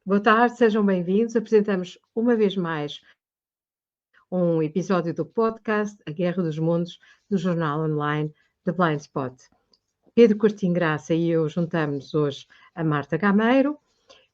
Boa tarde, sejam bem-vindos. Apresentamos uma vez mais um episódio do podcast A Guerra dos Mundos, do jornal online The Blind Spot. Pedro Coutinho Graça e eu juntamos hoje a Marta Gameiro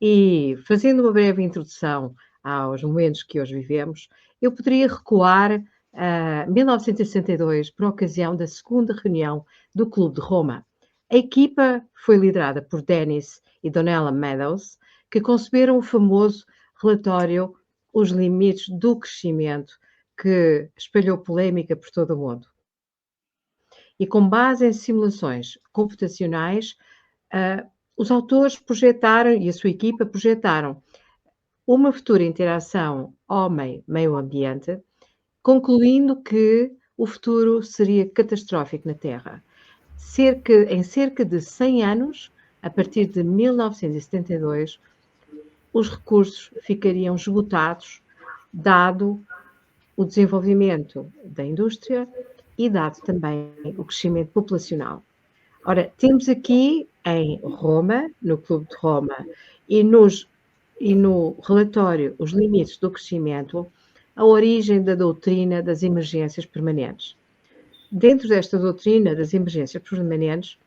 e, fazendo uma breve introdução aos momentos que hoje vivemos, eu poderia recuar a 1962 por ocasião da segunda reunião do Clube de Roma. A equipa foi liderada por Dennis e Donella Meadows, que conceberam o famoso relatório Os Limites do Crescimento, que espalhou polémica por todo o mundo. E com base em simulações computacionais, os autores projetaram, e a sua equipa projetaram, uma futura interação homem-meio ambiente, concluindo que o futuro seria catastrófico na Terra. Em cerca de 100 anos, a partir de 1972, os recursos ficariam esgotados, dado o desenvolvimento da indústria e dado também o crescimento populacional. Ora, temos aqui em Roma, no Clube de Roma, e no relatório Os Limites do Crescimento, a origem da doutrina das emergências permanentes. Dentro desta doutrina das emergências permanentes,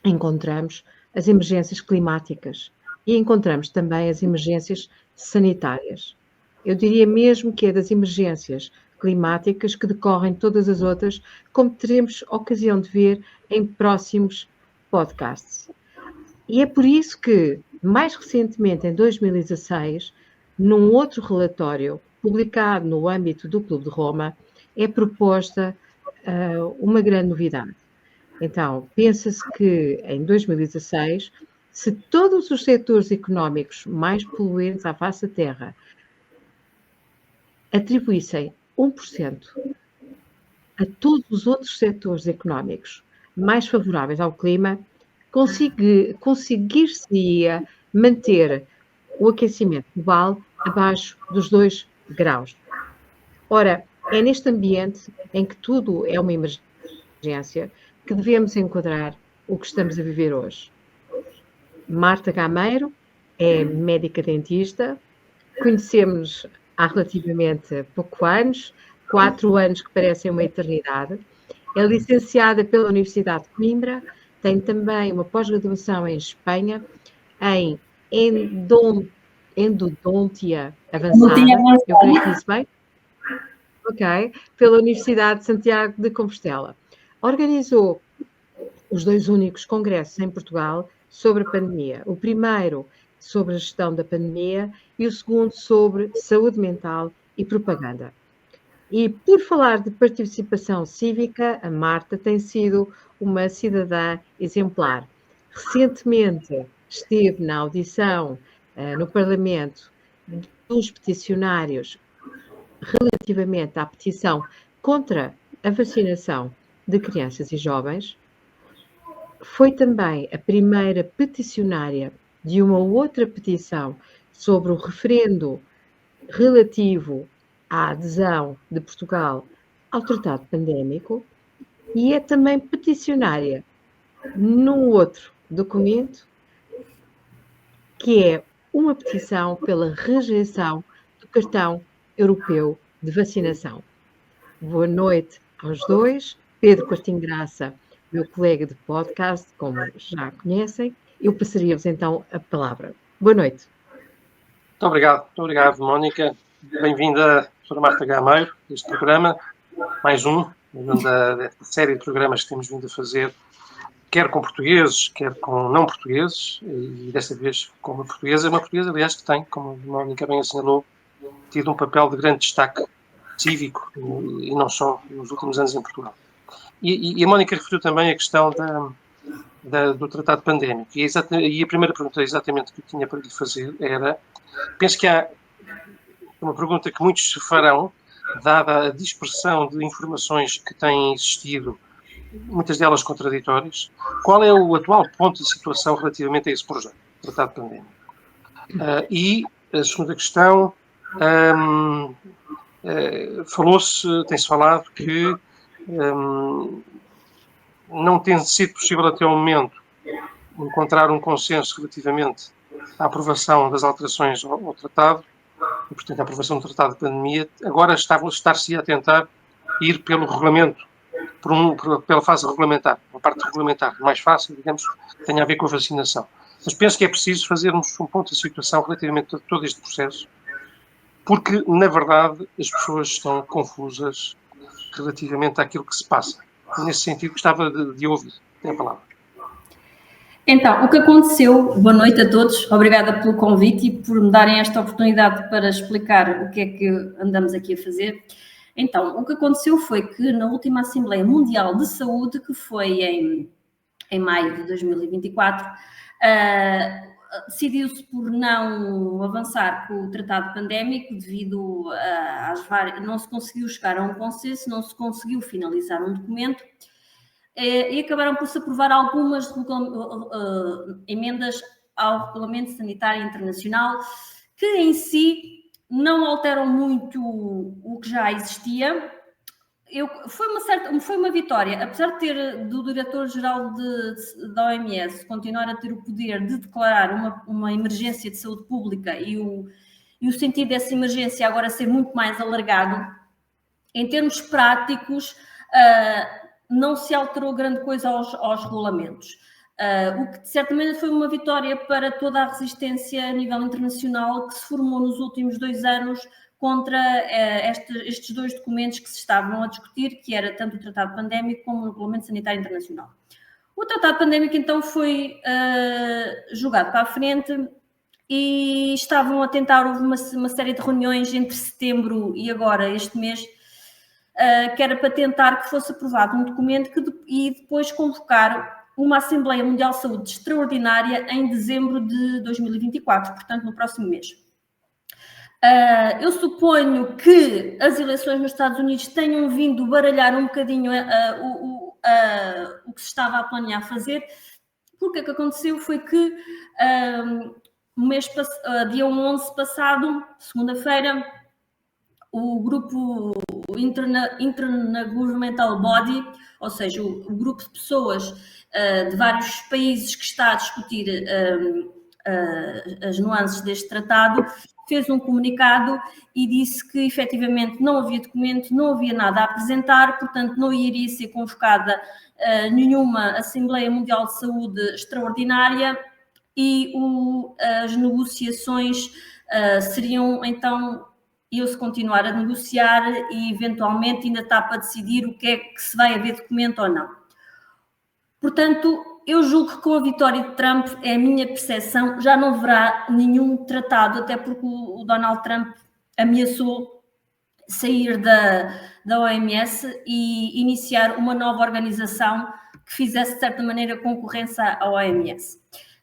encontramos as emergências climáticas e encontramos também as emergências sanitárias. Eu diria mesmo que é das emergências climáticas que decorrem todas as outras, como teremos ocasião de ver em próximos podcasts. E é por isso que, mais recentemente, em 2016, num outro relatório publicado no âmbito do Clube de Roma, é proposta uma grande novidade. Então, pensa-se que em 2016, se todos os setores económicos mais poluentes à face da Terra atribuíssem 1% a todos os outros setores económicos mais favoráveis ao clima, conseguir-se-ia manter o aquecimento global abaixo dos 2 graus. Ora, é neste ambiente em que tudo é uma emergência que devemos enquadrar o que estamos a viver hoje. Marta Gameiro é médica dentista, conhecemos-nos há relativamente poucos anos, 4 anos que parecem uma eternidade. É licenciada pela Universidade de Coimbra, tem também uma pós-graduação em Espanha, em endodontia avançada. Eu creio que disse bem? Ok, pela Universidade de Santiago de Compostela. Organizou os 2 únicos congressos em Portugal sobre a pandemia. O primeiro sobre a gestão da pandemia e o segundo sobre saúde mental e propaganda. E por falar de participação cívica, a Marta tem sido uma cidadã exemplar. Recentemente esteve na audição no Parlamento dos peticionários relativamente à petição contra a vacinação de crianças e jovens. Foi também a primeira peticionária de uma outra petição sobre o referendo relativo à adesão de Portugal ao Tratado Pandémico e é também peticionária num outro documento que é uma petição pela rejeição do cartão europeu de vacinação. Boa noite aos dois. Pedro Coutinho Graça, meu colega de podcast, como já conhecem, eu passaria-vos então a palavra. Boa noite. Muito obrigado, Mónica. Bem-vinda, doutora Marta Gameiro, a este programa, mais um da série de programas que temos vindo a fazer, quer com portugueses, quer com não portugueses, e desta vez com uma portuguesa, aliás, que tem, como a Mónica bem assinalou, tido um papel de grande destaque cívico, e não só nos últimos anos em Portugal. E a Mónica referiu também a questão do tratado pandémico, e a primeira pergunta exatamente que eu tinha para lhe fazer era, penso que há uma pergunta que muitos se farão, dada a dispersão de informações que têm existido, muitas delas contraditórias, qual é o atual ponto de situação relativamente a esse projeto, tratado pandémico? E a segunda questão, tem-se falado que não tem sido possível até o momento encontrar um consenso relativamente a aprovação das alterações ao tratado, e, portanto, a aprovação do tratado de pandemia, agora estar-se a tentar ir pelo regulamento, pela fase regulamentar, uma parte regulamentar mais fácil, digamos, que tenha a ver com a vacinação. Mas penso que é preciso fazermos um ponto de situação relativamente a todo este processo, porque, na verdade, as pessoas estão confusas relativamente àquilo que se passa. Nesse sentido, gostava de ouvir. Tem a palavra. Então, o que aconteceu, boa noite a todos, obrigada pelo convite e por me darem esta oportunidade para explicar o que é que andamos aqui a fazer. Então, o que aconteceu foi que na última Assembleia Mundial de Saúde, que foi em maio de 2024, decidiu-se por não avançar com o tratado pandémico devido às várias... Não se conseguiu chegar a um consenso, não se conseguiu finalizar um documento e acabaram por se aprovar algumas emendas ao Regulamento Sanitário Internacional que em si não alteram muito o que já existia. Foi uma vitória, apesar de ter do diretor-geral da OMS continuar a ter o poder de declarar uma emergência de saúde pública e o sentido dessa emergência agora ser muito mais alargado, em termos práticos, não se alterou grande coisa aos regulamentos. O que certamente foi uma vitória para toda a resistência a nível internacional que se formou nos últimos 2 anos contra estes 2 documentos que se estavam a discutir, que era tanto o Tratado Pandémico como o Regulamento Sanitário Internacional. O Tratado Pandémico, então, foi jogado para a frente e estavam a tentar, houve uma série de reuniões entre setembro e agora, este mês, que era para tentar que fosse aprovado um documento e depois convocar uma Assembleia Mundial de Saúde extraordinária em dezembro de 2024, portanto, no próximo mês. Eu suponho que as eleições nos Estados Unidos tenham vindo baralhar um bocadinho o que se estava a planear fazer, porque o que aconteceu foi que dia 11 passado, segunda-feira, o grupo Intergovernmental Body, ou seja, o grupo de pessoas de vários países que está a discutir as nuances deste tratado, fez um comunicado e disse que efetivamente não havia documento, não havia nada a apresentar, portanto não iria ser convocada nenhuma Assembleia Mundial de Saúde extraordinária e as negociações seriam então... se continuar a negociar e eventualmente ainda está para decidir o que é que se vai haver documento ou não. Portanto, eu julgo que com a vitória de Trump, é a minha percepção, já não haverá nenhum tratado, até porque o Donald Trump ameaçou sair da OMS e iniciar uma nova organização que fizesse de certa maneira concorrência à OMS.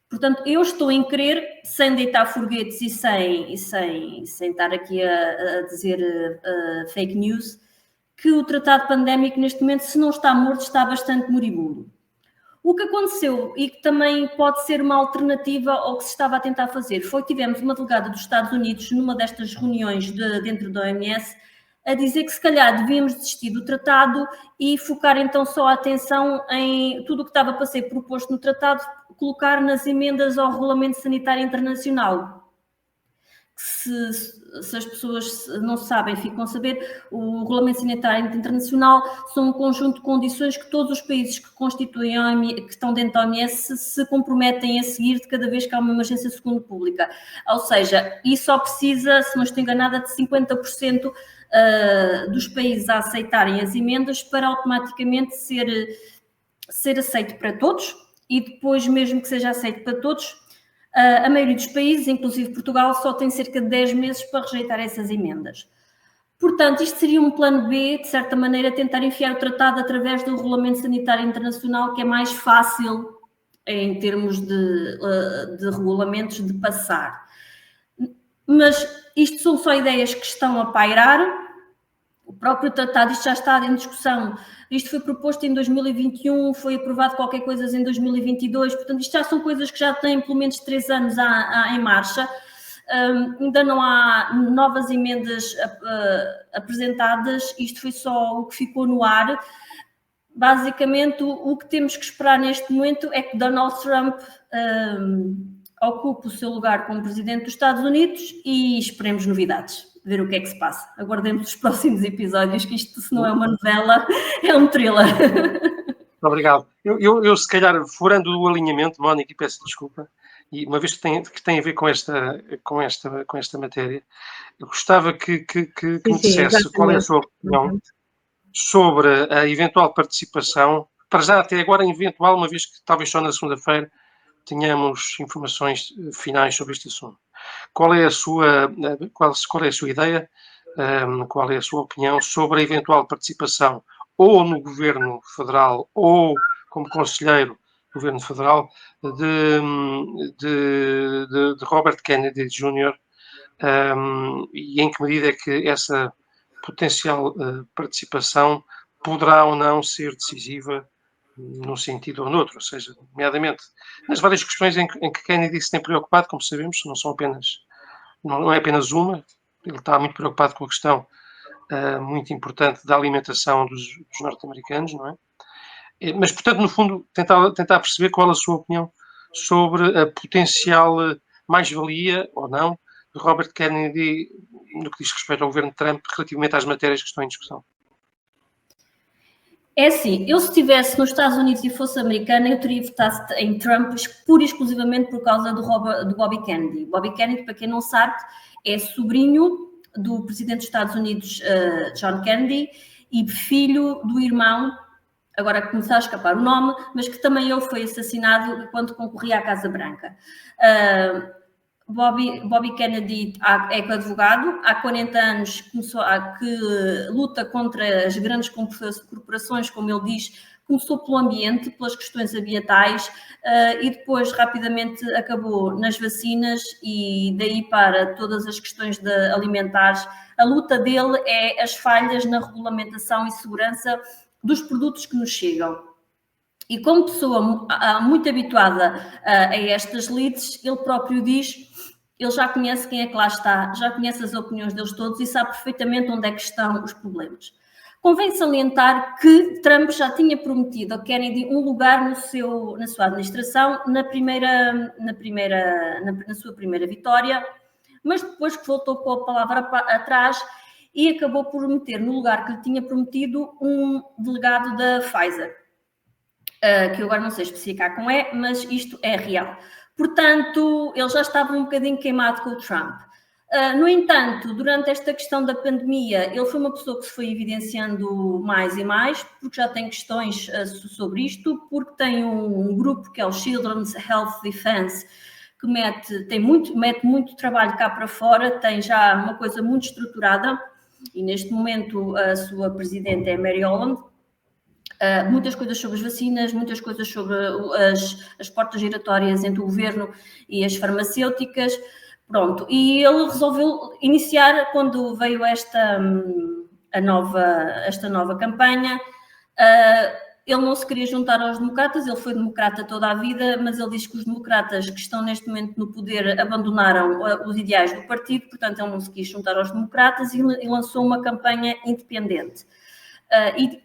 Portanto, eu estou em crer, sem deitar foguetes e sem estar aqui a dizer fake news, que o tratado pandémico neste momento, se não está morto, está bastante moribundo. O que aconteceu, e que também pode ser uma alternativa ao que se estava a tentar fazer, foi que tivemos uma delegada dos Estados Unidos, numa destas reuniões dentro da OMS, a dizer que se calhar devíamos desistir do tratado e focar então só a atenção em tudo o que estava para ser proposto no tratado, colocar nas emendas ao Regulamento Sanitário Internacional. Se as pessoas não sabem, ficam a saber, o Regulamento Sanitário Internacional são um conjunto de condições que todos os países que constituem que estão dentro da OMS se comprometem a seguir de cada vez que há uma emergência de saúde pública. Ou seja, isso só precisa, se não estou enganada, de 50% dos países a aceitarem as emendas para automaticamente ser aceito para todos e depois, mesmo que seja aceito para todos, a maioria dos países, inclusive Portugal, só tem cerca de 10 meses para rejeitar essas emendas. Portanto, isto seria um plano B, de certa maneira, tentar enfiar o tratado através do Regulamento Sanitário Internacional, que é mais fácil em termos de regulamentos de passar. Mas isto são só ideias que estão a pairar. O próprio tratado, isto já está em discussão. Isto foi proposto em 2021, foi aprovado qualquer coisa em 2022, portanto isto já são coisas que já têm pelo menos 3 anos em marcha. Ainda não há novas emendas apresentadas, isto foi só o que ficou no ar. Basicamente, o que temos que esperar neste momento é que Donald Trump ocupe o seu lugar como presidente dos Estados Unidos e esperemos novidades, ver o que é que se passa. Aguardemos os próximos episódios, que isto, se não é uma novela, é um thriller. Obrigado. Eu se calhar, furando o alinhamento, Mónica, e peço desculpa, e uma vez que tem a ver com esta matéria, eu gostava que me dissesse qual é a sua opinião sobre a eventual participação, para já até agora eventual, uma vez que talvez só na segunda-feira tenhamos informações finais sobre este assunto. Qual é a sua ideia, qual é a sua opinião sobre a eventual participação ou no Governo Federal ou como conselheiro do Governo Federal de Robert Kennedy Jr., e em que medida é que essa potencial participação poderá ou não ser decisiva num sentido ou noutro, ou seja, nomeadamente nas várias questões em que Kennedy se tem preocupado, como sabemos, não é apenas uma, ele está muito preocupado com a questão muito importante da alimentação dos norte-americanos, não é? Mas, portanto, no fundo, tentar perceber qual a sua opinião sobre a potencial mais-valia, ou não, de Robert Kennedy no que diz respeito ao governo de Trump relativamente às matérias que estão em discussão. É assim, eu se estivesse nos Estados Unidos e fosse americana, eu teria votado em Trump pura e exclusivamente por causa do Bobby Kennedy. Bobby Kennedy, para quem não sabe, é sobrinho do presidente dos Estados Unidos, John Kennedy, e filho do irmão, agora começar a escapar o nome, mas que também ele foi assassinado quando concorria à Casa Branca. Bobby Kennedy é advogado, há 40 anos que luta contra as grandes corporações, como ele diz, começou pelo ambiente, pelas questões ambientais, e depois rapidamente acabou nas vacinas e daí para todas as questões alimentares. A luta dele é as falhas na regulamentação e segurança dos produtos que nos chegam. E como pessoa muito habituada a estas leads, ele próprio diz, ele já conhece quem é que lá está, já conhece as opiniões deles todos e sabe perfeitamente onde é que estão os problemas. Convém salientar que Trump já tinha prometido a Kennedy um lugar na sua administração na sua primeira vitória, mas depois que voltou com a palavra atrás e acabou por meter no lugar que lhe tinha prometido um delegado da Pfizer, que eu agora não sei especificar como é, mas isto é real. Portanto, ele já estava um bocadinho queimado com o Trump. No entanto, durante esta questão da pandemia, ele foi uma pessoa que se foi evidenciando mais e mais, porque já tem questões sobre isto, porque tem um grupo que é o Children's Health Defense, que mete muito trabalho cá para fora, tem já uma coisa muito estruturada, e neste momento a sua presidente é Mary Holland. Muitas coisas sobre as vacinas, muitas coisas sobre as portas giratórias entre o governo e as farmacêuticas. Pronto, e ele resolveu iniciar, quando veio esta nova campanha, ele não se queria juntar aos democratas, ele foi democrata toda a vida, mas ele diz que os democratas que estão neste momento no poder abandonaram os ideais do partido, portanto ele não se quis juntar aos democratas e lançou uma campanha independente. E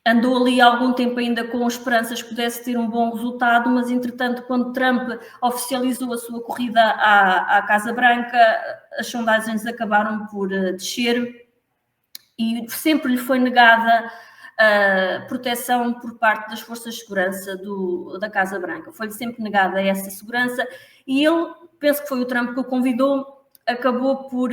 andou ali algum tempo ainda com esperanças que pudesse ter um bom resultado, mas entretanto, quando Trump oficializou a sua corrida à Casa Branca, as sondagens acabaram por descer e sempre lhe foi negada proteção por parte das forças de segurança da Casa Branca. Foi-lhe sempre negada essa segurança e ele, penso que foi o Trump que o convidou, acabou por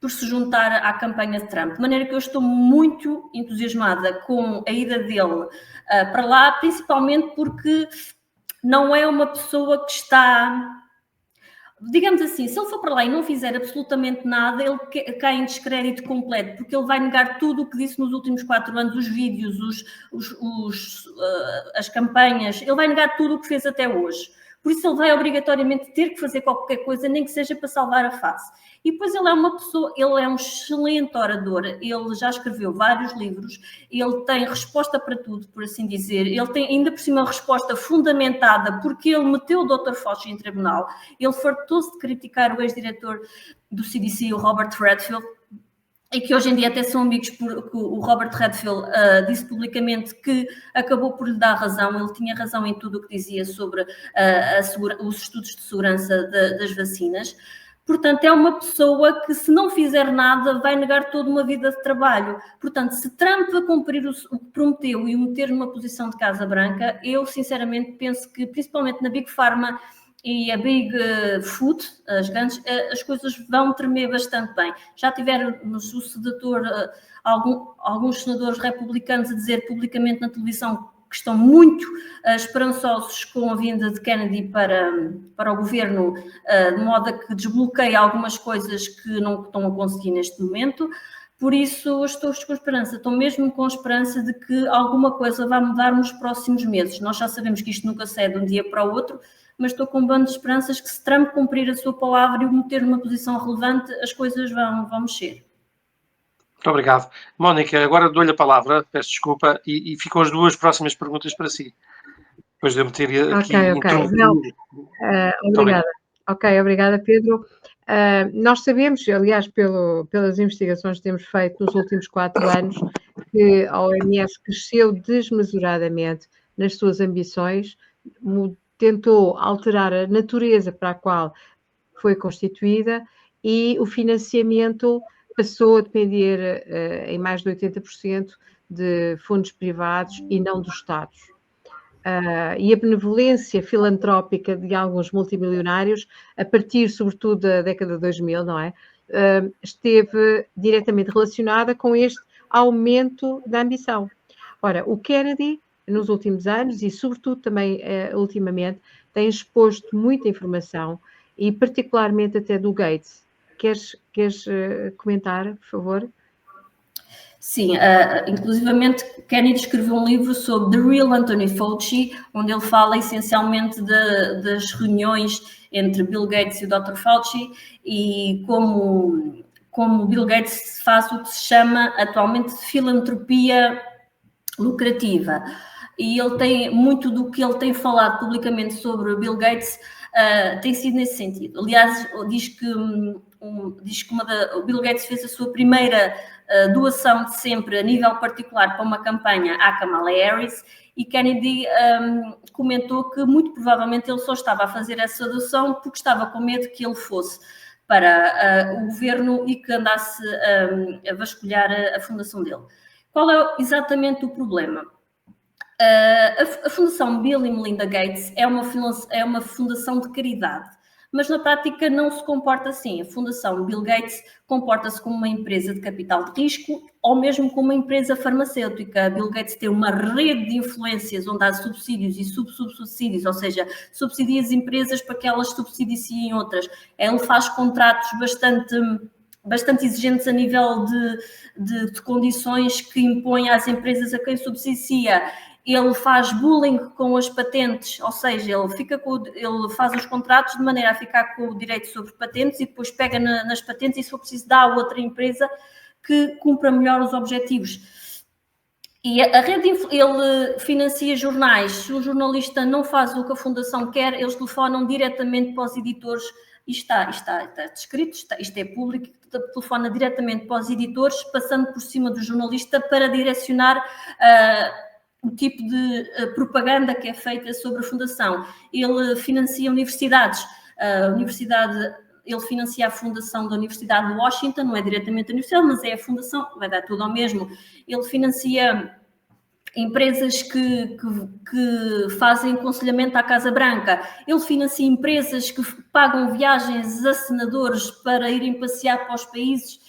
se juntar à campanha de Trump. De maneira que eu estou muito entusiasmada com a ida dele para lá, principalmente porque não é uma pessoa que está... Digamos assim, se ele for para lá e não fizer absolutamente nada, ele cai em descrédito completo, porque ele vai negar tudo o que disse nos últimos 4 anos, os vídeos, as campanhas, ele vai negar tudo o que fez até hoje. Por isso ele vai obrigatoriamente ter que fazer qualquer coisa, nem que seja para salvar a face. E depois ele é um excelente orador, ele já escreveu vários livros, ele tem resposta para tudo, por assim dizer, ele tem ainda por cima uma resposta fundamentada, porque ele meteu o Dr. Fauci em tribunal, ele fartou-se de criticar o ex-diretor do CDC, o Robert Redfield, e que hoje em dia até são amigos, porque o Robert Redfield disse publicamente que acabou por lhe dar razão. Ele tinha razão em tudo o que dizia sobre os estudos de segurança das vacinas. Portanto, é uma pessoa que, se não fizer nada, vai negar toda uma vida de trabalho. Portanto, se Trump a cumprir o que prometeu e o meter numa posição de Casa Branca, eu, sinceramente, penso que, principalmente na Big Pharma e a Big Food, as grandes, as coisas vão tremer bastante bem. Já tivemos o senador, alguns senadores republicanos a dizer publicamente na televisão que estão muito esperançosos com a vinda de Kennedy para o governo, de modo a que desbloqueie algumas coisas que não estão a conseguir neste momento. Por isso, estou com esperança, estou mesmo com esperança de que alguma coisa vai mudar nos próximos meses. Nós já sabemos que isto nunca sai de um dia para o outro, mas estou com um bando de esperanças que, se Trump cumprir a sua palavra e o meter numa posição relevante, as coisas vão mexer. Muito obrigado. Mónica, agora dou-lhe a palavra, peço desculpa, e ficam as duas próximas perguntas para si. Depois de eu me ter aqui interrompido. Obrigada. Ok, obrigada, Pedro. Nós sabemos, aliás, pelas investigações que temos feito nos últimos 4 anos, que a OMS cresceu desmesuradamente nas suas ambições, tentou alterar a natureza para a qual foi constituída e o financiamento passou a depender em mais de 80% de fundos privados e não dos Estados. E a benevolência filantrópica de alguns multimilionários, a partir sobretudo da década de 2000, não é? Esteve diretamente relacionada com este aumento da ambição. Ora, o Kennedy, nos últimos anos e sobretudo também ultimamente, tem exposto muita informação e particularmente até do Gates. Queres comentar, por favor? Sim, inclusivamente Kennedy escreveu um livro sobre The Real Anthony Fauci, onde ele fala essencialmente das reuniões entre Bill Gates e o Dr. Fauci e como Bill Gates faz o que se chama atualmente de filantropia lucrativa. E ele tem muito do que ele tem falado publicamente sobre Bill Gates tem sido nesse sentido. Aliás, diz que o Bill Gates fez a sua primeira doação de sempre a nível particular para uma campanha à Kamala Harris, e Kennedy comentou que muito provavelmente ele só estava a fazer essa doação porque estava com medo que ele fosse para o governo e que andasse a vasculhar a fundação dele. Qual é exatamente o problema? A Fundação Bill e Melinda Gates é uma fundação de caridade, mas na prática não se comporta assim. A Fundação Bill Gates comporta-se como uma empresa de capital de risco ou mesmo como uma empresa farmacêutica. A Bill Gates tem uma rede de influências onde há subsídios e subsubsídios, ou seja, subsidia as empresas para que elas subsidiem outras. Ele faz contratos bastante exigentes a nível de condições que impõem às empresas a quem subsidia. Ele faz bullying com as patentes, ou seja, ele faz os contratos de maneira a ficar com o direito sobre patentes e depois pega nas patentes e, se for preciso, dá a outra empresa que cumpra melhor os objetivos. E a rede, ele financia jornais. Se o jornalista não faz o que a Fundação quer, eles telefonam diretamente para os editores. Isto está descrito, isto é público, telefona diretamente para os editores, passando por cima do jornalista para direcionar o tipo de propaganda que é feita sobre a Fundação. Ele financia universidades. Ele financia a fundação da Universidade de Washington, não é diretamente a universidade, mas é a fundação, vai dar tudo ao mesmo. Ele financia empresas que fazem aconselhamento à Casa Branca. Ele financia empresas que pagam viagens a senadores para irem passear para os países.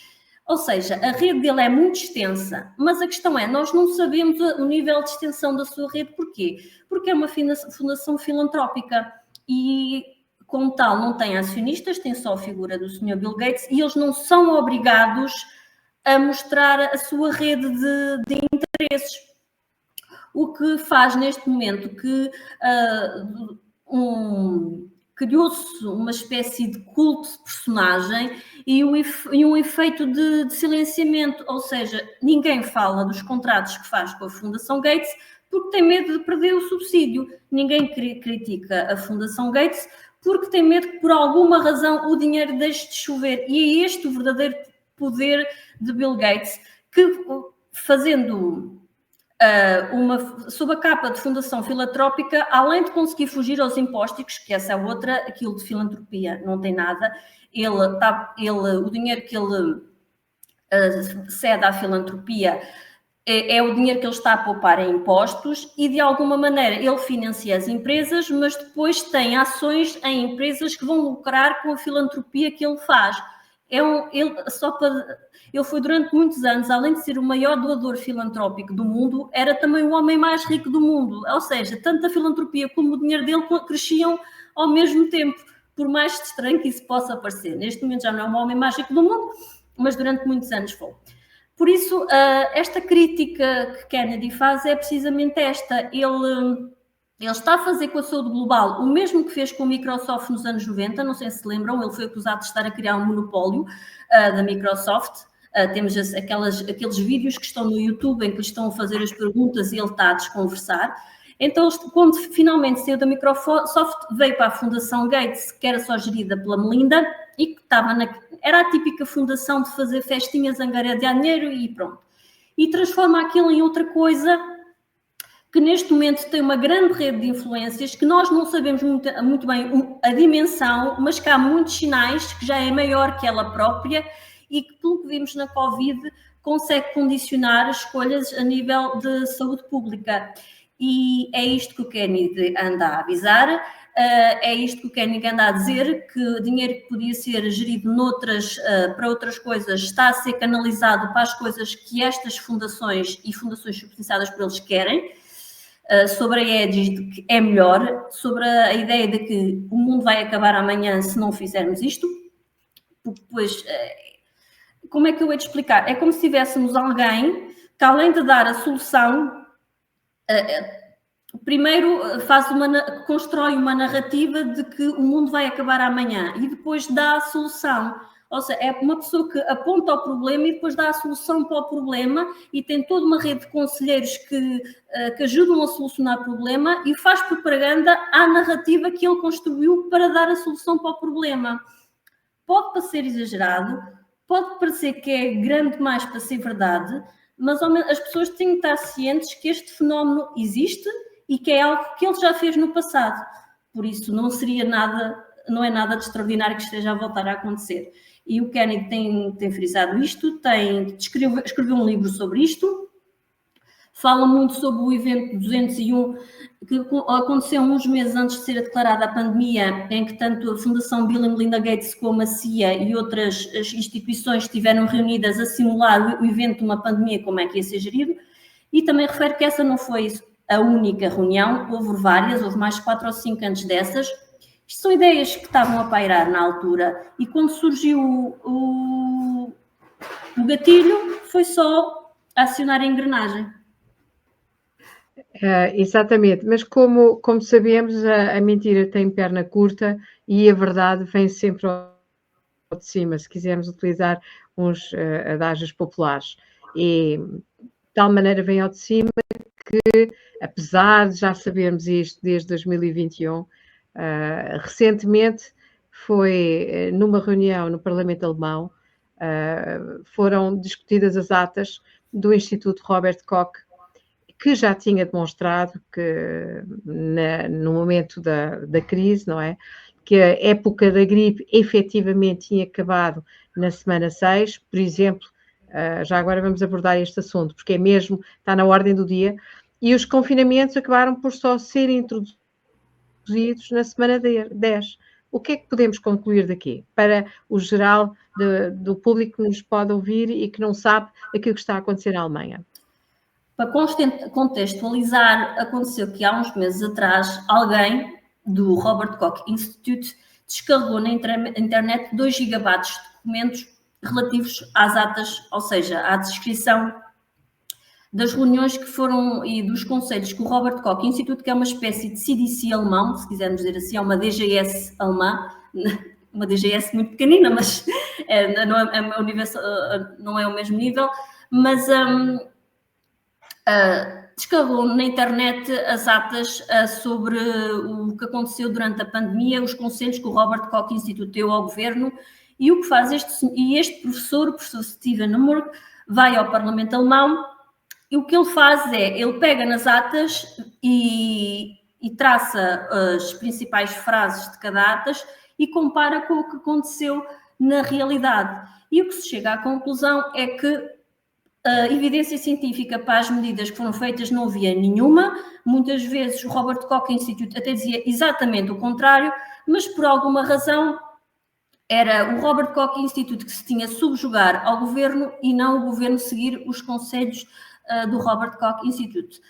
Ou seja, a rede dele é muito extensa, mas a questão é, nós não sabemos o nível de extensão da sua rede. Porquê? Porque é uma fundação filantrópica e, como tal, não tem acionistas, tem só a figura do Sr. Bill Gates, e eles não são obrigados a mostrar a sua rede de interesses. O que faz neste momento que criou-se uma espécie de culto de personagem e um efeito de silenciamento, ou seja, ninguém fala dos contratos que faz com a Fundação Gates porque tem medo de perder o subsídio. Ninguém critica a Fundação Gates porque tem medo que, por alguma razão, o dinheiro deixe de chover. E é este o verdadeiro poder de Bill Gates, que fazendo sob a capa de fundação filantrópica, além de conseguir fugir aos impostos, que essa é outra, aquilo de filantropia não tem nada, o dinheiro que ele cede à filantropia é o dinheiro que ele está a poupar em impostos e, de alguma maneira, ele financia as empresas, mas depois tem ações em empresas que vão lucrar com a filantropia que ele faz. Ele foi durante muitos anos, além de ser o maior doador filantrópico do mundo, era também o homem mais rico do mundo. Ou seja, tanto a filantropia como o dinheiro dele cresciam ao mesmo tempo, por mais estranho que isso possa parecer. Neste momento já não é o homem mais rico do mundo, mas durante muitos anos foi. Por isso, esta crítica que Kennedy faz é precisamente esta. Ele está a fazer com a saúde global o mesmo que fez com a Microsoft nos anos 90, não sei se lembram, ele foi acusado de estar a criar um monopólio da Microsoft. Temos aqueles vídeos que estão no YouTube em que lhes estão a fazer as perguntas e ele está a desconversar. Então, quando finalmente saiu da Microsoft, veio para a Fundação Gates, que era só gerida pela Melinda, e que era a típica fundação de fazer festinhas, angariar dinheiro e pronto. E transforma aquilo em outra coisa que neste momento tem uma grande rede de influências que nós não sabemos muito bem a dimensão, mas que há muitos sinais que já é maior que ela própria e que, pelo que vimos na Covid, consegue condicionar as escolhas a nível de saúde pública. E é isto que o Kennedy anda a avisar, é isto que o Kennedy anda a dizer, que dinheiro que podia ser gerido para outras coisas está a ser canalizado para as coisas que estas fundações e fundações subsidiadas por eles querem, sobre a EDIS de que é melhor, sobre a ideia de que o mundo vai acabar amanhã se não fizermos isto, pois, como é que eu hei de explicar? É como se tivéssemos alguém que, além de dar a solução, primeiro constrói uma narrativa de que o mundo vai acabar amanhã e depois dá a solução. Ou seja, é uma pessoa que aponta ao problema e depois dá a solução para o problema e tem toda uma rede de conselheiros que ajudam a solucionar o problema e faz propaganda à narrativa que ele construiu para dar a solução para o problema. Pode parecer exagerado, pode parecer que é grande demais para ser verdade, mas as pessoas têm que estar cientes que este fenómeno existe e que é algo que ele já fez no passado. Por isso, não é nada de extraordinário que esteja a voltar a acontecer. E o Kennedy tem frisado isto, escreveu um livro sobre isto, fala muito sobre o evento 201, que aconteceu uns meses antes de ser declarada a pandemia, em que tanto a Fundação Bill e Melinda Gates como a CIA e outras instituições estiveram reunidas a simular o evento de uma pandemia, como é que ia ser gerido, e também refere que essa não foi a única reunião, houve várias, houve mais 4 ou 5 antes dessas. Isto são ideias que estavam a pairar na altura, e quando surgiu o gatilho, foi só acionar a engrenagem. Exatamente, mas como sabemos, a mentira tem perna curta e a verdade vem sempre ao de cima, se quisermos utilizar uns adágios populares. E de tal maneira vem ao de cima que, apesar de já sabermos isto desde 2021, recentemente foi numa reunião no Parlamento Alemão, foram discutidas as atas do Instituto Robert Koch, que já tinha demonstrado que no momento da crise, não é? Que a época da gripe efetivamente tinha acabado na semana 6, por exemplo, já agora vamos abordar este assunto, porque está na ordem do dia, e os confinamentos acabaram por só serem introduzidos na semana 10. O que é que podemos concluir daqui? Para o geral do público que nos pode ouvir e que não sabe aquilo que está a acontecer na Alemanha. Para contextualizar, aconteceu que há uns meses atrás, alguém do Robert Koch Institute descarregou na internet 2 gigabytes de documentos relativos às atas, ou seja, à descrição das reuniões que foram e dos conselhos que o Robert Koch Institute, que é uma espécie de CDC alemão, se quisermos dizer assim, é uma DGS alemã, uma DGS muito pequenina, mas não é o mesmo nível, mas descarregou na internet as atas sobre o que aconteceu durante a pandemia, os conselhos que o Robert Koch Institute deu ao governo E o que faz este professor, o professor Steven Murk, vai ao Parlamento Alemão e o que ele faz é, ele pega nas atas e traça as principais frases de cada atas e compara com o que aconteceu na realidade. E o que se chega à conclusão é que a evidência científica para as medidas que foram feitas não havia nenhuma. Muitas vezes o Robert Koch Institute até dizia exatamente o contrário, mas por alguma razão era o Robert Koch Institute que se tinha a subjugar ao governo e não o governo seguir os conselhos do Robert Koch Institute.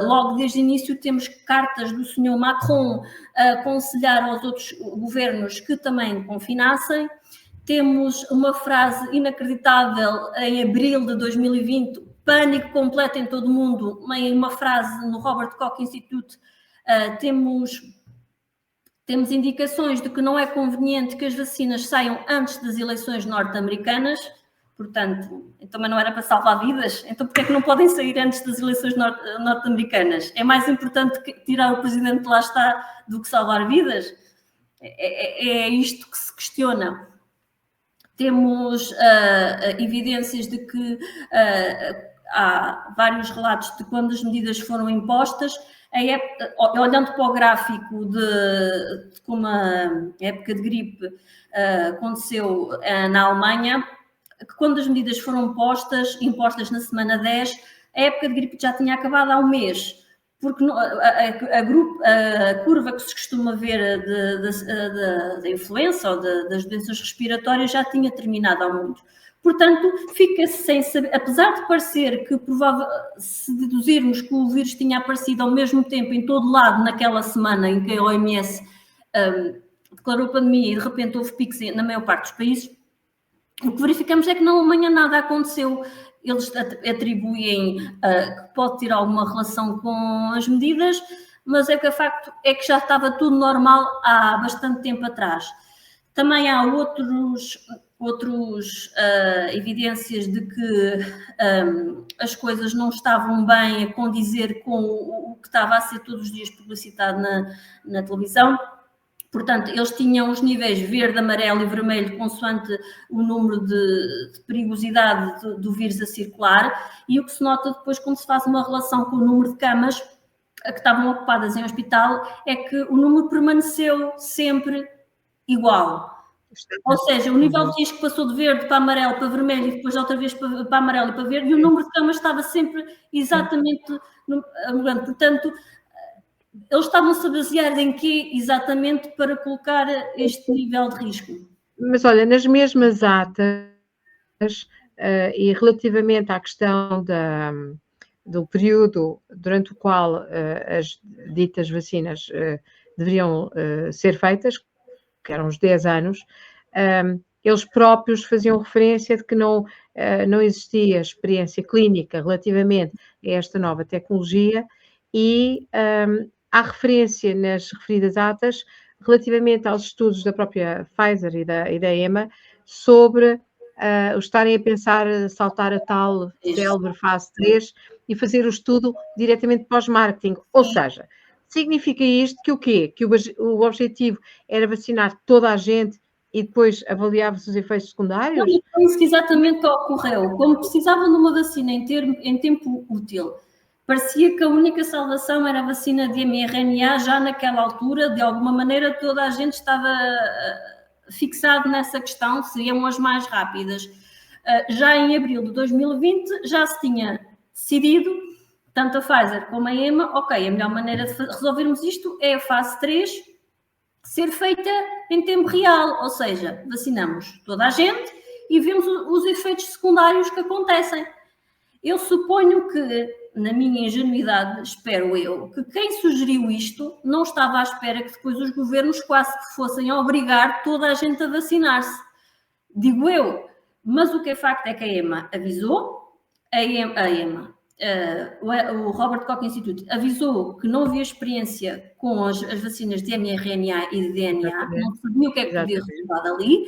Logo desde o início temos cartas do Sr. Macron a aconselhar aos outros governos que também confinassem. Temos uma frase inacreditável em abril de 2020, pânico completo em todo o mundo, uma frase no Robert Koch Institute. Temos indicações de que não é conveniente que as vacinas saiam antes das eleições norte-americanas, portanto, também não era para salvar vidas, então porquê é que não podem sair antes das eleições norte-americanas? É mais importante tirar o presidente que lá está do que salvar vidas? É isto que se questiona. Temos evidências de que há vários relatos de quando as medidas foram impostas, olhando para o gráfico de como a época de gripe aconteceu na Alemanha, que quando as medidas foram impostas na semana 10, a época de gripe já tinha acabado há um mês, porque a curva que se costuma ver da influenza ou das doenças respiratórias já tinha terminado há muito. Portanto, fica-se sem saber, apesar de parecer que se deduzirmos que o vírus tinha aparecido ao mesmo tempo em todo lado naquela semana em que a OMS declarou pandemia e de repente houve picos na maior parte dos países, o que verificamos é que na Alemanha nada aconteceu. Eles atribuem que pode ter alguma relação com as medidas, mas é que o facto é que já estava tudo normal há bastante tempo atrás. Também há outras evidências de que as coisas não estavam bem a condizer com o que estava a ser todos os dias publicitado na televisão. Portanto, eles tinham os níveis verde, amarelo e vermelho consoante o número de perigosidade do vírus a circular, e o que se nota depois quando se faz uma relação com o número de camas que estavam ocupadas em hospital é que o número permaneceu sempre igual. Ou seja, o nível de risco passou de verde para amarelo para vermelho e depois outra vez para amarelo e para verde, e o número de camas estava sempre exatamente mudando. Portanto, eles estavam-se a basear em quê exatamente para colocar este nível de risco? Mas olha, nas mesmas atas e relativamente à questão do período durante o qual as ditas vacinas deveriam ser feitas, que eram os 10 anos, eles próprios faziam referência de que não existia experiência clínica relativamente a esta nova tecnologia e há referência nas referidas atas relativamente aos estudos da própria Pfizer e da EMA sobre estarem a pensar saltar a tal célebre fase 3 e fazer o estudo diretamente pós-marketing. Ou seja, significa isto que o quê? Que o objetivo era vacinar toda a gente e depois avaliava-se os efeitos secundários? Não, foi isso que exatamente ocorreu. Como precisavam de uma vacina em tempo útil, parecia que a única salvação era a vacina de mRNA. Já naquela altura, de alguma maneira, toda a gente estava fixado nessa questão, seriam as mais rápidas. Já em abril de 2020, já se tinha decidido, tanto a Pfizer como a EMA, ok, a melhor maneira de resolvermos isto é a fase 3 ser feita em tempo real, ou seja, vacinamos toda a gente e vemos os efeitos secundários que acontecem. Eu suponho que, na minha ingenuidade, espero eu, que quem sugeriu isto não estava à espera que depois os governos quase que fossem obrigar toda a gente a vacinar-se. Digo eu, mas o que é facto é que a EMA avisou, o Robert Koch Institute avisou que não havia experiência com as vacinas de mRNA e de DNA, não sabia o que é que podia resultar dali.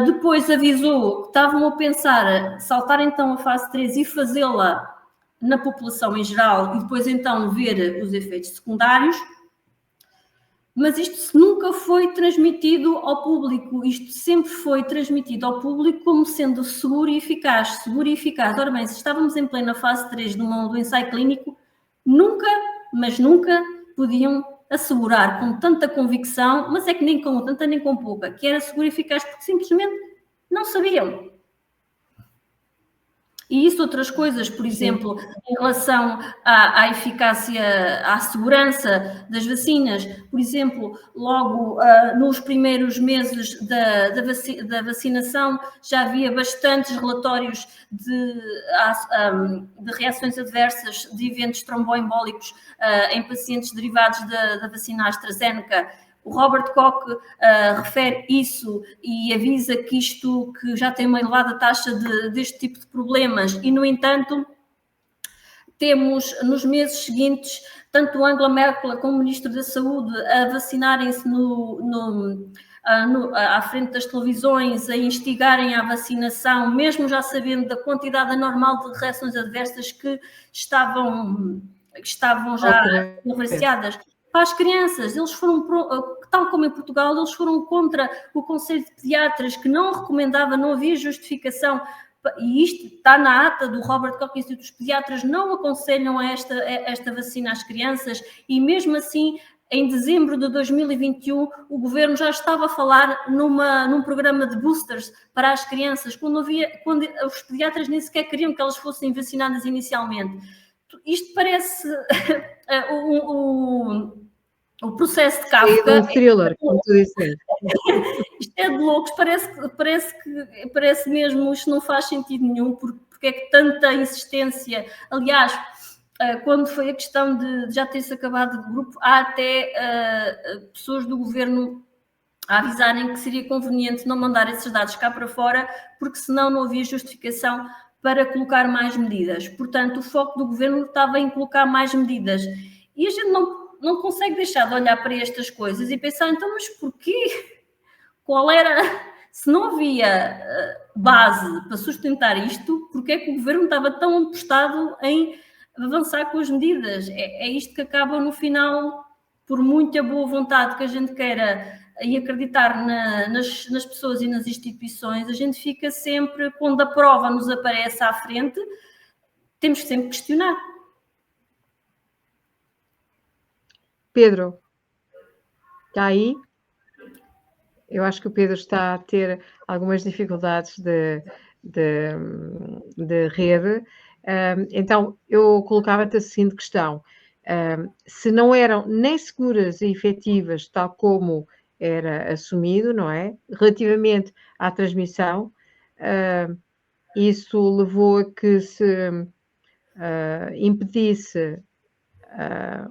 Depois avisou que estavam a pensar saltar então a fase 3 e fazê-la na população em geral e depois então ver os efeitos secundários. mas isto nunca foi transmitido ao público, isto sempre foi transmitido ao público como sendo seguro e eficaz, seguro e eficaz. Ora bem, se estávamos em plena fase 3 do ensaio clínico, nunca, mas nunca podiam assegurar com tanta convicção, mas é que nem com tanta nem com pouca, que era seguro e eficaz, porque simplesmente não sabiam. E isso, outras coisas, por exemplo, em relação à eficácia, à segurança das vacinas, por exemplo, logo nos primeiros meses da vacinação já havia bastantes relatórios de reações adversas, de eventos tromboembólicos em pacientes derivados da vacina AstraZeneca. O Robert Koch refere isso e avisa que já tem uma elevada taxa deste tipo de problemas e, no entanto, temos nos meses seguintes tanto Angela Merkel como o Ministro da Saúde a vacinarem-se à frente das televisões, a instigarem à vacinação, mesmo já sabendo da quantidade anormal de reações adversas que estavam já evidenciadas. Para as crianças, eles foram, tal como em Portugal, eles foram contra o Conselho de Pediatras, que não recomendava, não havia justificação, e isto está na ata do Robert Koch Institute. Os pediatras não aconselham esta vacina às crianças, e mesmo assim, em dezembro de 2021, o governo já estava a falar num programa de boosters para as crianças, quando os pediatras nem sequer queriam que elas fossem vacinadas inicialmente. Isto parece o processo de Kafka. É um thriller, como tu disseste. Isto é de loucos, parece mesmo, isto não faz sentido nenhum, porque é que tanta insistência. Aliás, quando foi a questão de já ter-se acabado de grupo, há até pessoas do governo a avisarem que seria conveniente não mandar esses dados cá para fora, porque senão não havia justificação para colocar mais medidas. Portanto, o foco do governo estava em colocar mais medidas. E a gente não consegue deixar de olhar para estas coisas e pensar, então, mas porquê? Qual era? Se não havia base para sustentar isto, porquê é que o governo estava tão apostado em avançar com as medidas? É isto que acaba no final, por muita boa vontade que a gente queira e acreditar nas pessoas e nas instituições, a gente fica sempre, quando a prova nos aparece à frente, temos que sempre questionar. Pedro, está aí? Eu acho que o Pedro está a ter algumas dificuldades de rede. Então, eu colocava-te a seguinte questão. Se não eram nem seguras e efetivas, tal como era assumido, não é? Relativamente à transmissão, isso levou a que se impedisse,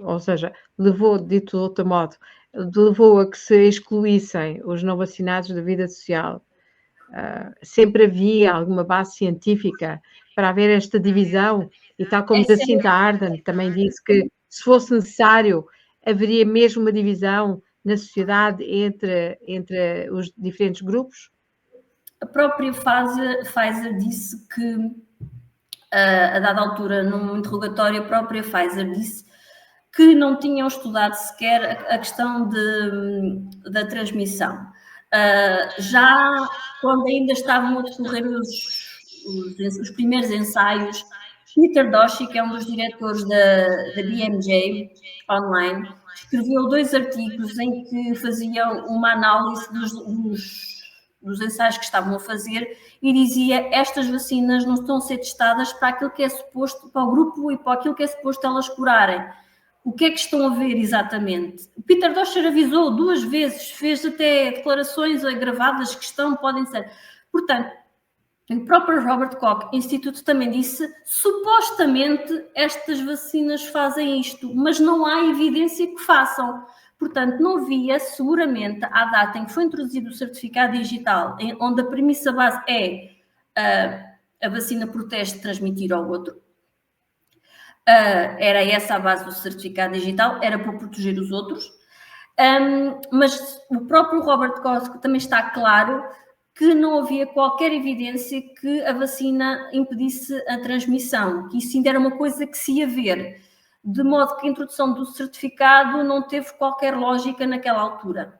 ou seja, levou, dito de outro modo, levou a que se excluíssem os não vacinados da vida social. Sempre havia alguma base científica para haver esta divisão, e tal como Jacinta Ardern também disse que, se fosse necessário, haveria mesmo uma divisão na sociedade entre os diferentes grupos? A própria Pfizer disse que, a dada altura, num interrogatório, a própria Pfizer disse que não tinham estudado sequer a questão da transmissão. Já quando ainda estavam a decorrer os primeiros ensaios, Peter Doshi, que é um dos diretores da BMJ Online, escreveu 2 artigos em que fazia uma análise dos ensaios que estavam a fazer e dizia: estas vacinas não estão a ser testadas para aquilo que é suposto, para o grupo e para aquilo que é suposto elas curarem. O que é que estão a ver exatamente? O Peter Doshi avisou 2 vezes, fez até declarações gravadas que podem ser. Portanto, o próprio Robert Koch Institute também disse: supostamente estas vacinas fazem isto, mas não há evidência que façam. Portanto, não havia, seguramente, à data em que foi introduzido o certificado digital, onde a premissa base é a vacina protege de transmitir ao outro. Era essa a base do certificado digital, era para proteger os outros. Mas o próprio Robert Koch também está claro que não havia qualquer evidência que a vacina impedisse a transmissão, que isso ainda era uma coisa que se ia ver. de modo que a introdução do certificado não teve qualquer lógica naquela altura.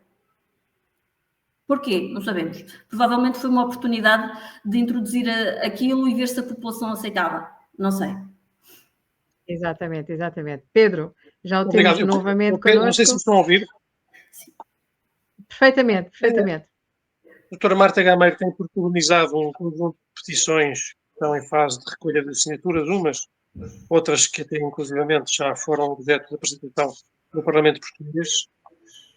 Porquê? Não sabemos. Provavelmente foi uma oportunidade de introduzir aquilo e ver se a população aceitava. Não sei. Exatamente. Pedro, já o Obrigado. temos novamente Pedro, connosco. não sei se me estão a ouvir. Perfeitamente. A doutora Marta Gameiro tem protagonizado um conjunto de petições que estão em fase de recolha de assinaturas, outras que até inclusivamente já foram objeto de apresentação no Parlamento Português.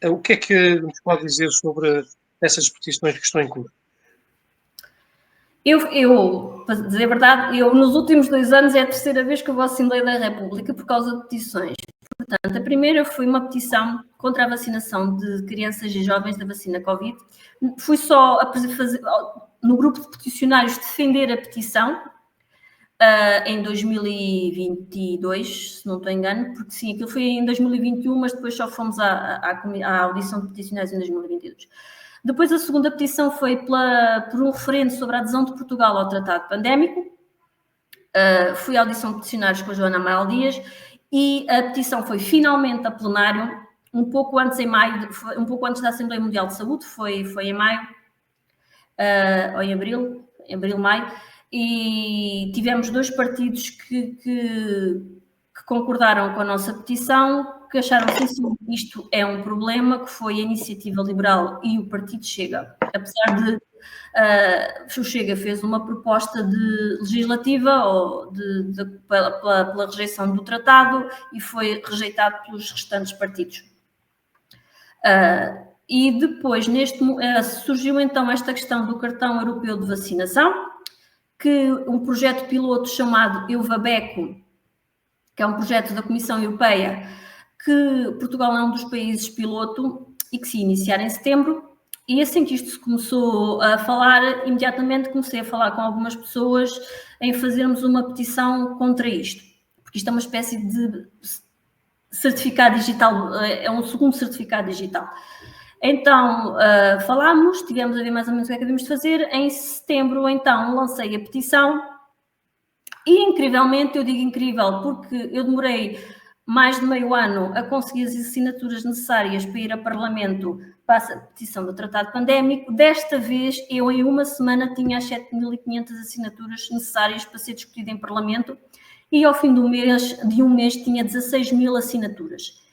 O que é que nos pode dizer sobre essas petições que estão em curso? Eu, para dizer a verdade, nos últimos 2 anos é a terceira vez que eu vou à Assembleia da República por causa de petições. Portanto, a primeira foi uma petição contra a vacinação de crianças e jovens da vacina Covid. Fui só no grupo de peticionários defender a petição em 2022, se não estou engano, porque sim, aquilo foi em 2021, mas depois só fomos à audição de peticionários em 2022. Depois a segunda petição foi por um referendo sobre a adesão de Portugal ao Tratado Pandémico. Fui à audição de peticionários com a Joana Amaral Dias e a petição foi finalmente a plenário, um pouco antes da Assembleia Mundial de Saúde, foi em maio, ou em abril, maio, e tivemos 2 partidos que concordaram com a nossa petição, que acharam que isto é um problema, que foi a Iniciativa Liberal e o Partido Chega. Apesar de o Chega fez uma proposta legislativa pela rejeição do tratado e foi rejeitado pelos restantes partidos. E depois, surgiu então esta questão do cartão europeu de vacinação, que um projeto piloto chamado EuvaBeco, que é um projeto da Comissão Europeia, que Portugal é um dos países piloto e que se iniciar em setembro. E assim que isto se começou a falar, imediatamente comecei a falar com algumas pessoas em fazermos uma petição contra isto, porque isto é uma espécie de certificado digital, é um segundo certificado digital. Então, falámos, tivemos a ver mais ou menos o que é que devemos fazer. Em setembro, então, lancei a petição e, incrivelmente, eu digo incrível porque eu demorei mais de meio ano a conseguir as assinaturas necessárias para ir a Parlamento para a petição do Tratado Pandémico. Desta vez, eu em uma semana tinha as 7.500 assinaturas necessárias para ser discutido em Parlamento e ao fim de um mês tinha 16.000 assinaturas.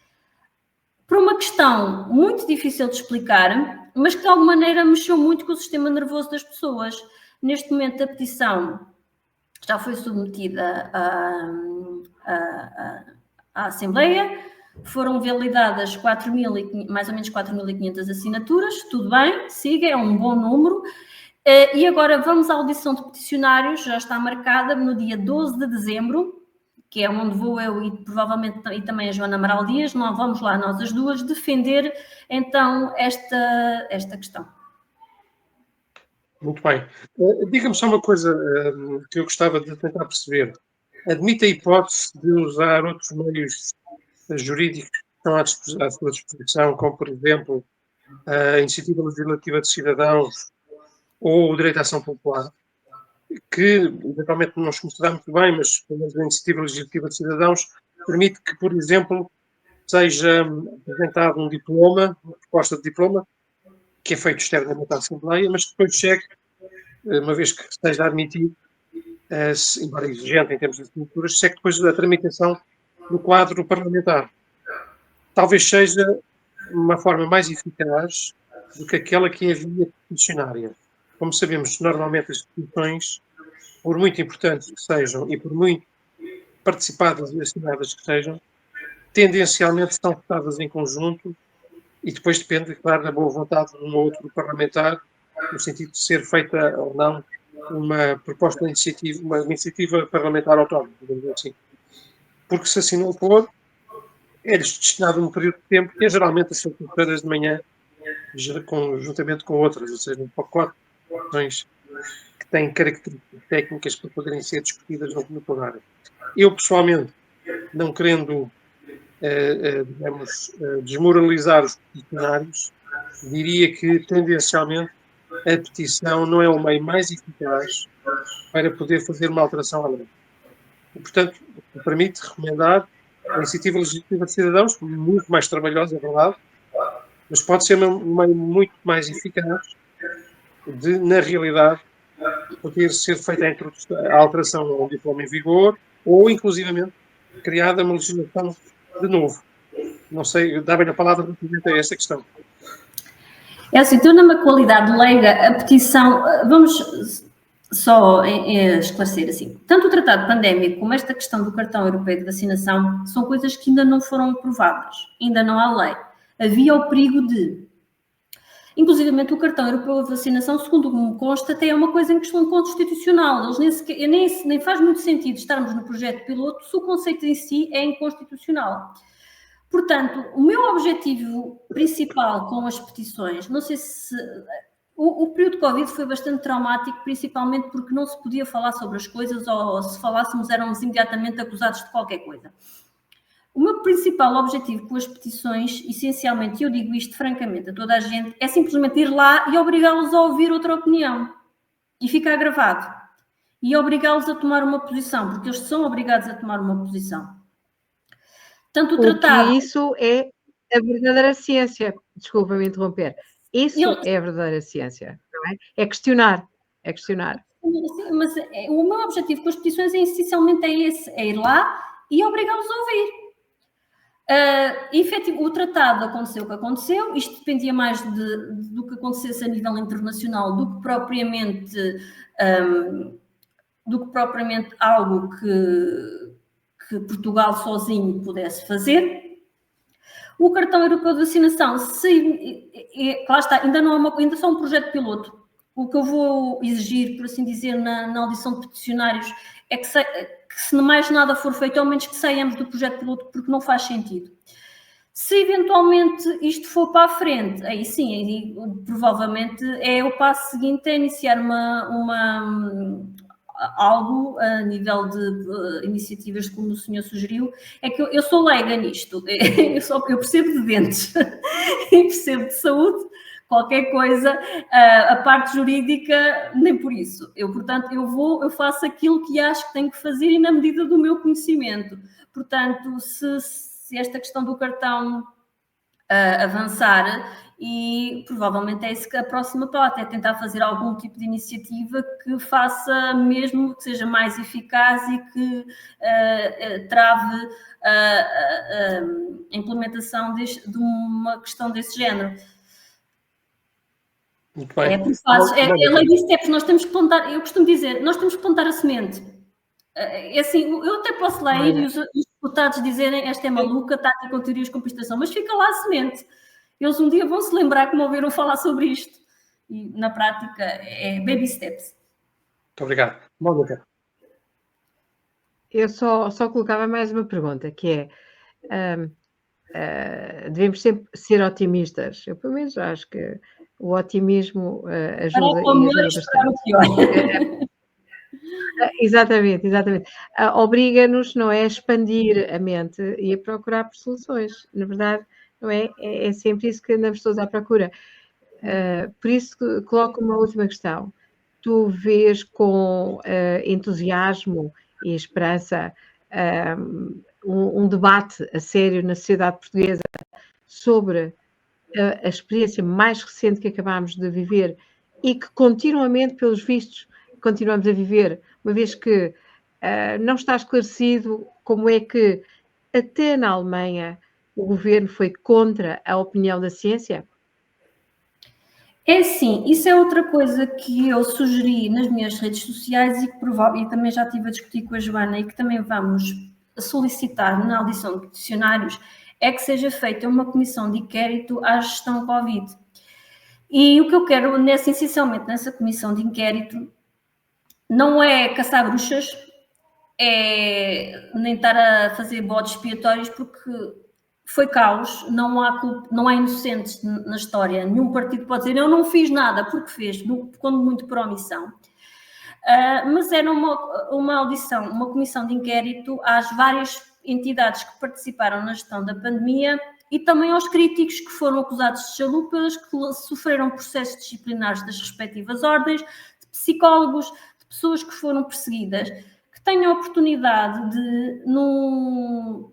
Por uma questão muito difícil de explicar, mas que de alguma maneira mexeu muito com o sistema nervoso das pessoas. Neste momento a petição já foi submetida à Assembleia, foram validadas mais ou menos 4.500 assinaturas, tudo bem, siga, é um bom número. E agora vamos à audição de peticionários, já está marcada no dia 12 de dezembro, que é onde vou eu e provavelmente e também a Joana Amaral Dias, vamos lá nós as duas defender então esta questão. Muito bem. Diga-me só uma coisa que eu gostava de tentar perceber. Admite a hipótese de usar outros meios jurídicos que estão à sua disposição, como, por exemplo, a Iniciativa Legislativa de Cidadãos ou o Direito à Ação Popular, que eventualmente não nos considerar muito bem, mas pelo menos a Iniciativa Legislativa de Cidadãos permite que, por exemplo, seja apresentado um diploma, uma proposta de diploma, que é feito externamente à Assembleia, mas que depois chegue, uma vez que esteja admitido, embora exigente em termos de assinaturas, chegue depois da tramitação no quadro parlamentar. Talvez seja uma forma mais eficaz do que aquela que é a via peticionária. Como sabemos, normalmente as petições, por muito importantes que sejam e por muito participadas e assinadas que sejam, tendencialmente são votadas em conjunto e depois depende, claro, da boa vontade de um ou outro parlamentar, no sentido de ser feita ou não uma proposta de iniciativa, uma iniciativa parlamentar autónoma, digamos assim. Porque se assim não for, é-lhes destinado um período de tempo que é geralmente as sextas-feiras de manhã, juntamente com outras, ou seja, um pacote de questões que têm características técnicas para poderem ser discutidas no plenário. Eu, pessoalmente, não querendo digamos, desmoralizar os peticionários, diria que, tendencialmente, a petição não é o meio mais eficaz para poder fazer uma alteração à lei. E, portanto, me permite recomendar a iniciativa legislativa de cidadãos, muito mais trabalhosa, é verdade, mas pode ser um meio muito mais eficaz de, na realidade, poder ser feita a alteração ao diploma em vigor ou, inclusivamente, criada uma legislação de novo. Não sei, dá-me a palavra relativamente a esta questão. É assim, então, numa qualidade leiga, a petição, vamos só esclarecer assim, tanto o tratado pandémico como esta questão do cartão europeu de vacinação são coisas que ainda não foram aprovadas, ainda não há lei. Havia o perigo de, inclusivamente o cartão europeu de vacinação, segundo o que me consta, até é uma coisa em questão constitucional. Eles nem faz muito sentido estarmos no projeto piloto se o conceito em si é inconstitucional. Portanto, o meu objetivo principal com as petições, não sei se... O período de Covid foi bastante traumático, principalmente porque não se podia falar sobre as coisas ou se falássemos éramos imediatamente acusados de qualquer coisa. O meu principal objetivo com as petições, essencialmente, e eu digo isto francamente a toda a gente, é simplesmente ir lá e obrigá-los a ouvir outra opinião. E ficar gravado. E obrigá-los a tomar uma posição, porque eles são obrigados a tomar uma posição. Tanto o tratado... Porque isso é a verdadeira ciência. Desculpa-me interromper. Isso é a verdadeira ciência, não é? É questionar. É questionar. Sim, mas o meu objetivo com as petições essencialmente é esse, é ir lá e obrigá-los a ouvir. O tratado aconteceu o que aconteceu, isto dependia mais do que acontecesse a nível internacional do que propriamente algo que Portugal sozinho pudesse fazer. O cartão europeu de vacinação, lá está, ainda só um projeto piloto. O que eu vou exigir, por assim dizer, na audição de peticionários é que se mais nada for feito, ao menos que saiamos do projeto piloto, porque não faz sentido. Se eventualmente isto for para a frente, aí sim, provavelmente é o passo seguinte a iniciar algo a nível de iniciativas como o senhor sugeriu. É que eu sou leiga nisto, eu percebo de dentes e percebo de saúde, qualquer coisa, a parte jurídica nem por isso. Portanto, eu faço aquilo que acho que tenho que fazer e na medida do meu conhecimento. Portanto, se esta questão do cartão avançar, e provavelmente é isso que a próxima pauta é tentar fazer algum tipo de iniciativa que faça mesmo, que seja mais eficaz e que trave a implementação de uma questão desse género. Muito bem. É lei de steps, nós temos que plantar, eu costumo dizer, nós temos que plantar a semente. É assim, eu até posso lá ir e os deputados dizerem esta é maluca, está aqui com teorias de conspiração, mas fica lá a semente. Eles um dia vão se lembrar que me ouviram falar sobre isto. E, na prática, é baby steps. Muito obrigado. Mónica. Eu só colocava mais uma pergunta, que é, devemos sempre ser otimistas. Eu, pelo menos, acho que o otimismo ajuda bastante. Exatamente. Obriga-nos, não é, a expandir a mente e a procurar por soluções. Na verdade, não é? É sempre isso que andamos todos à procura. Por isso, coloco uma última questão. Tu vês com entusiasmo e esperança um debate a sério na sociedade portuguesa sobre a experiência mais recente que acabámos de viver e que continuamente, pelos vistos, continuamos a viver, uma vez que não está esclarecido como é que até na Alemanha o governo foi contra a opinião da ciência? É sim, isso é outra coisa que eu sugeri nas minhas redes sociais e que também já estive a discutir com a Joana e que também vamos solicitar na audição de peticionários, é que seja feita uma comissão de inquérito à gestão Covid. E o que eu quero, essencialmente, nessa comissão de inquérito, não é caçar bruxas, nem estar a fazer bodes expiatórios, porque foi caos, não há inocentes na história. Nenhum partido pode dizer, eu não fiz nada, porque fez, quando muito por omissão. Mas era uma audição, uma comissão de inquérito às várias entidades que participaram na gestão da pandemia e também aos críticos que foram acusados de chalupas, que sofreram processos disciplinares das respectivas ordens, de psicólogos, de pessoas que foram perseguidas, que tenho a oportunidade de,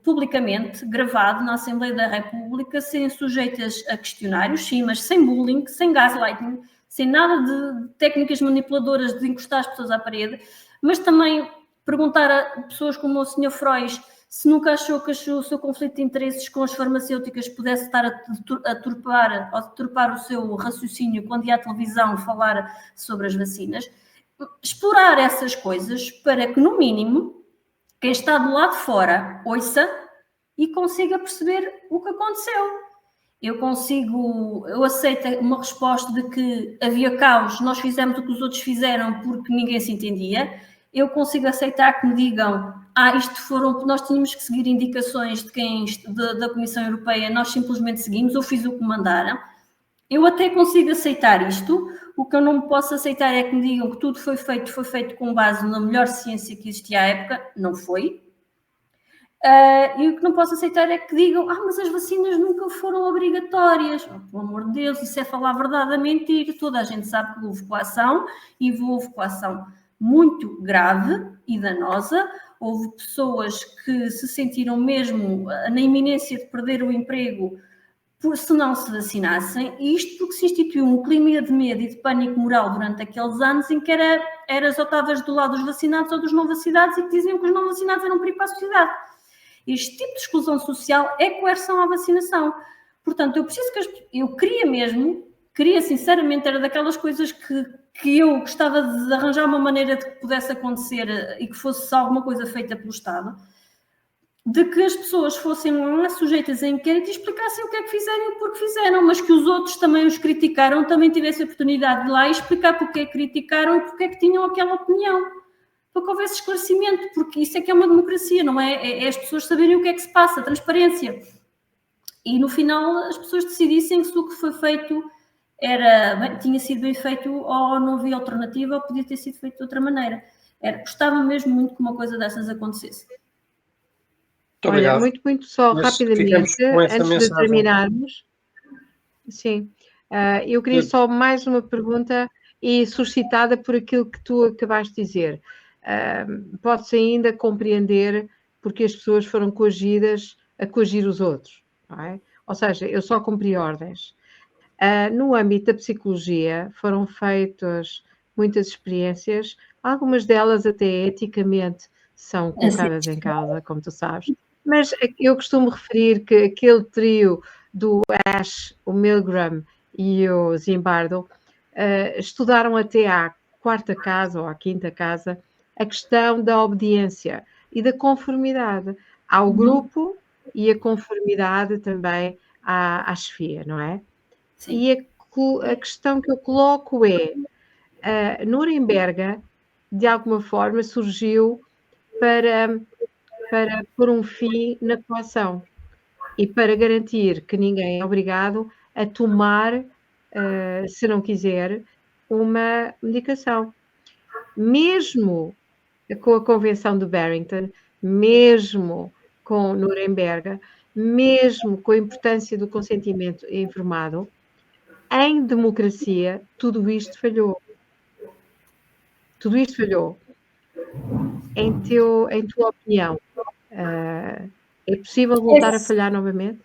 publicamente, gravado na Assembleia da República, serem sujeitas a questionários, sim, mas sem bullying, sem gaslighting, sem nada de técnicas manipuladoras de encostar as pessoas à parede, mas também perguntar a pessoas como o Sr. Freud se nunca achou que o seu conflito de interesses com as farmacêuticas pudesse estar a turpar o seu raciocínio quando ia à televisão falar sobre as vacinas. Explorar essas coisas para que, no mínimo, quem está do lado de fora ouça e consiga perceber o que aconteceu. Eu aceito uma resposta de que havia caos, nós fizemos o que os outros fizeram porque ninguém se entendia. Eu consigo aceitar que me digam, nós tínhamos que seguir indicações da Comissão Europeia, nós simplesmente seguimos, eu fiz o que mandaram. Eu até consigo aceitar isto. O que eu não posso aceitar é que me digam que tudo foi feito com base na melhor ciência que existia à época. Não foi. E o que não posso aceitar é que digam, mas as vacinas nunca foram obrigatórias. Pelo amor de Deus, isso é falar a verdade a mentir. Toda a gente sabe que houve coação, e houve coação muito grave e danosa. Houve pessoas que se sentiram mesmo na iminência de perder o emprego se não se vacinassem, e isto porque se instituiu um clima de medo e de pânico moral durante aqueles anos em que ou estavas do lado dos vacinados ou dos não vacinados, e que diziam que os não vacinados eram um perigo para a sociedade. Este tipo de exclusão social é coerção à vacinação. Portanto, eu queria sinceramente, era daquelas coisas que eu gostava de arranjar uma maneira de que pudesse acontecer e que fosse alguma coisa feita pelo Estado, de que as pessoas fossem sujeitas a inquérito e explicassem o que é que fizeram e por que fizeram, mas que os outros também os criticaram, também tivessem a oportunidade de lá explicar porque é que criticaram e porque é que tinham aquela opinião, para que houvesse esclarecimento, porque isso é que é uma democracia, não é? É as pessoas saberem o que é que se passa, transparência. E no final as pessoas decidissem se o que foi feito tinha sido bem feito ou não havia alternativa, ou podia ter sido feito de outra maneira. Gostava mesmo muito que uma coisa dessas acontecesse. Olha, muito só rapidamente, antes de terminarmos. Sim, eu queria só mais uma pergunta, e suscitada por aquilo que tu acabaste de dizer. Pode-se ainda compreender porque as pessoas foram coagidas a coagir os outros, não é? Ou seja, eu só cumpri ordens. No âmbito da psicologia foram feitas muitas experiências, algumas delas até eticamente são colocadas em causa, como tu sabes. Mas eu costumo referir que aquele trio do Ash, o Milgram e o Zimbardo estudaram até à quarta casa ou à quinta casa a questão da obediência e da conformidade ao grupo e a conformidade também à chefia, não é? Sim. E a questão que eu coloco é, Nuremberg, de alguma forma, surgiu para pôr um fim na coação e para garantir que ninguém é obrigado a tomar, se não quiser, uma medicação. Mesmo com a Convenção de Barrington, mesmo com Nuremberg, mesmo com a importância do consentimento informado, em democracia, tudo isto falhou. Tudo isto falhou. Em tua opinião, é possível voltar a falhar novamente?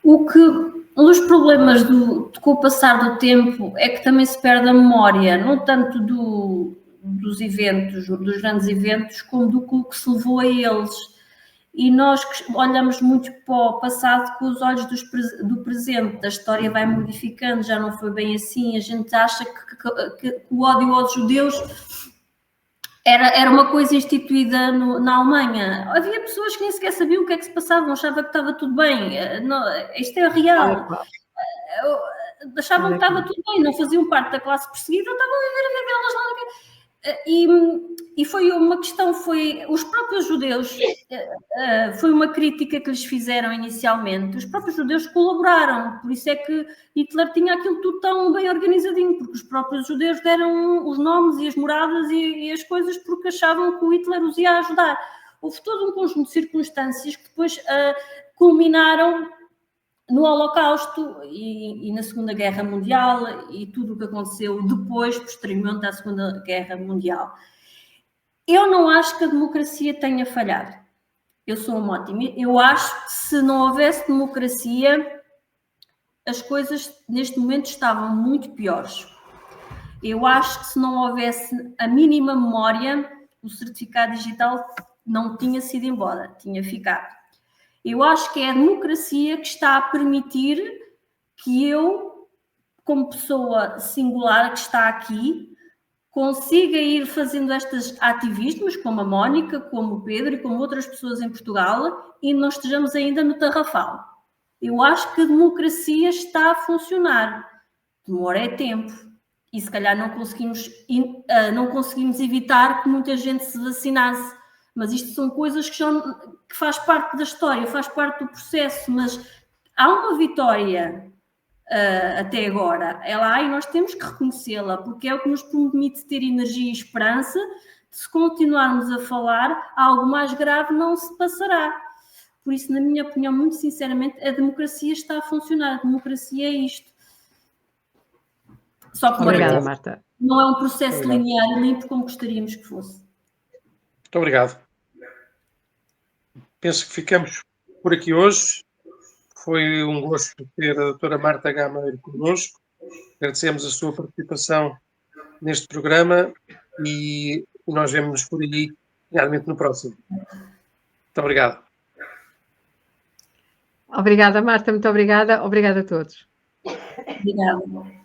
Um dos problemas com o passar do tempo é que também se perde a memória, não tanto dos eventos, dos grandes eventos, como do que se levou a eles. E nós olhamos muito para o passado com os olhos do presente. A história vai modificando, já não foi bem assim. A gente acha que o ódio aos judeus era uma coisa instituída na Alemanha. Havia pessoas que nem sequer sabiam o que é que se passava, achavam que estava tudo bem. Isto é real. Achavam que estava tudo bem, não faziam parte da classe perseguida, estavam a viver a vivelas lá. E foi uma questão, os próprios judeus, foi uma crítica que lhes fizeram inicialmente, os próprios judeus colaboraram, por isso é que Hitler tinha aquilo tudo tão bem organizadinho, porque os próprios judeus deram os nomes e as moradas e as coisas porque achavam que o Hitler os ia ajudar. Houve todo um conjunto de circunstâncias que depois culminaram no Holocausto e na Segunda Guerra Mundial e tudo o que aconteceu depois, posteriormente à Segunda Guerra Mundial. Eu não acho que a democracia tenha falhado. Eu sou uma ótima. Eu acho que se não houvesse democracia, as coisas neste momento estavam muito piores. Eu acho que se não houvesse a mínima memória, o certificado digital não tinha sido embora, tinha ficado. Eu acho que é a democracia que está a permitir que eu, como pessoa singular que está aqui, consiga ir fazendo estes ativismos, como a Mónica, como o Pedro e como outras pessoas em Portugal, e não estejamos ainda no Tarrafal. Eu acho que a democracia está a funcionar. Demora é tempo. E se calhar não conseguimos evitar que muita gente se vacinasse. Mas isto são coisas que faz parte da história, faz parte do processo. Mas há uma vitória até agora. E nós temos que reconhecê-la, porque é o que nos permite ter energia e esperança. Se continuarmos a falar, algo mais grave não se passará. Por isso, na minha opinião, muito sinceramente, a democracia está a funcionar. A democracia é isto. Só que Obrigada, Marta. Não é um processo linear e limpo como gostaríamos que fosse. Muito obrigado. Penso que ficamos por aqui hoje. Foi um gosto ter a doutora Marta Gameiro connosco. Agradecemos a sua participação neste programa e nós vemos-nos por aí, realmente no próximo. Muito obrigado. Obrigada, Marta. Muito obrigada. Obrigada a todos. Obrigada.